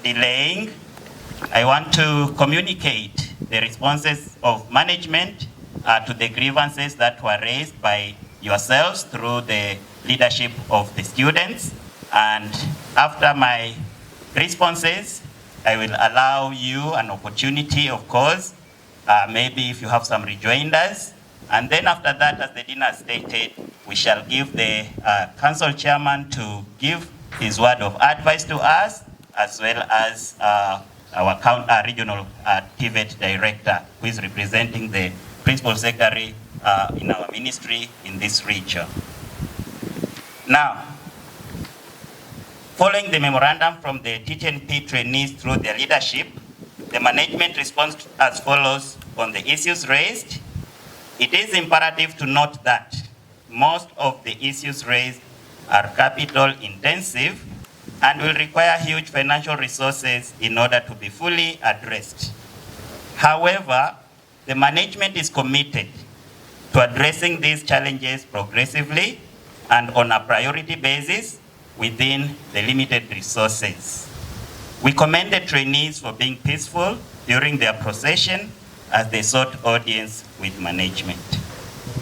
delaying, I want to communicate the responses of management to the grievances that were raised by yourselves through the leadership of the students. And after my responses, I will allow you an opportunity, of course, maybe if you have some rejoinders. And then after that, as the dean has stated, we shall give the council chairman to give his word of advice to us, as well as our regional TVET director, who is representing the principal secretary in our ministry in this region. Now, following the memorandum from the TTNP trainees through their leadership, the management responds as follows on the issues raised. It is imperative to note that most of the issues raised are capital intensive and will require huge financial resources in order to be fully addressed. However, the management is committed to addressing these challenges progressively and on a priority basis within the limited resources. We commend the trainees for being peaceful during their procession as they sought audience with management.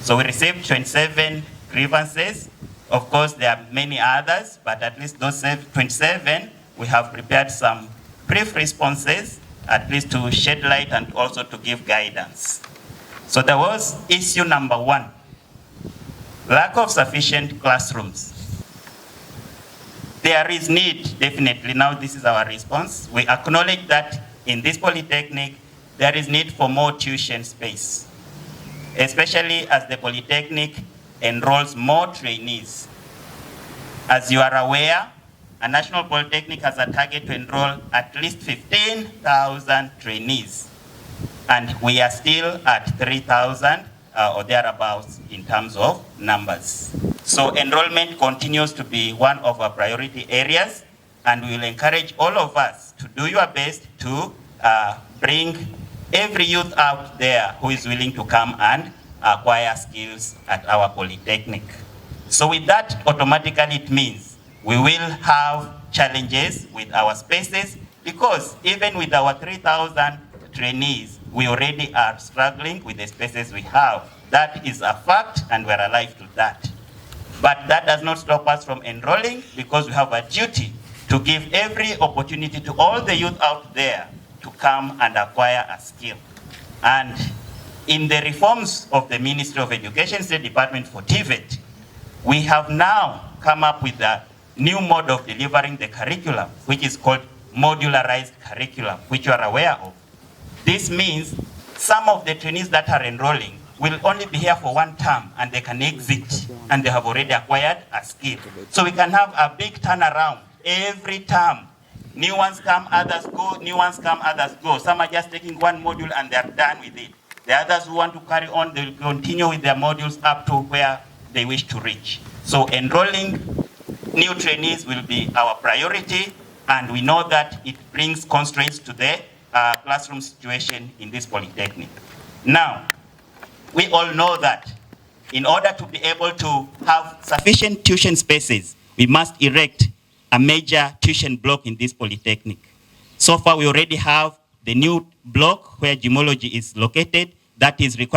So we received 27 grievances. Of course, there are many others, but at least those 27, we have prepared some brief responses, at least to shed light and also to give guidance. So there was issue number 1, lack of sufficient classrooms. There is need, definitely. Now this is our response. We acknowledge that in this polytechnic, there is need for more tuition space, especially as the polytechnic enrolls more trainees. As you are aware, a national polytechnic has a target to enroll at least 15,000 trainees, and we are still at 3,000 or thereabouts in terms of numbers. So enrollment continues to be one of our priority areas, and we will encourage all of us to do your best to bring every youth out there who is willing to come and acquire skills at our polytechnic. So with that, automatically it means we will have challenges with our spaces, because even with our 3,000 trainees, we already are struggling with the spaces we have. That is a fact, and we're alive to that. But that does not stop us from enrolling, because we have a duty to give every opportunity to all the youth out there to come and acquire a skill. And in the reforms of the Ministry of Education State Department for TVET, we have now come up with a new mode of delivering the curriculum, which is called modularized curriculum, which you are aware of. This means some of the trainees that are enrolling will only be here for 1 term and they can exit, and they have already acquired a skill. So we can have a big turnaround every term. New ones come, others go, new ones come, others go. Some are just taking 1 module and they're done with it. The others who want to carry on, they will continue with their modules up to where they wish to reach. So enrolling new trainees will be our priority, and we know that it brings constraints to the classroom situation in this polytechnic. Now, we all know that in order to be able to have sufficient tuition spaces, we must erect a major tuition block in this polytechnic. So far, we already have the new block where gemology is located that is required.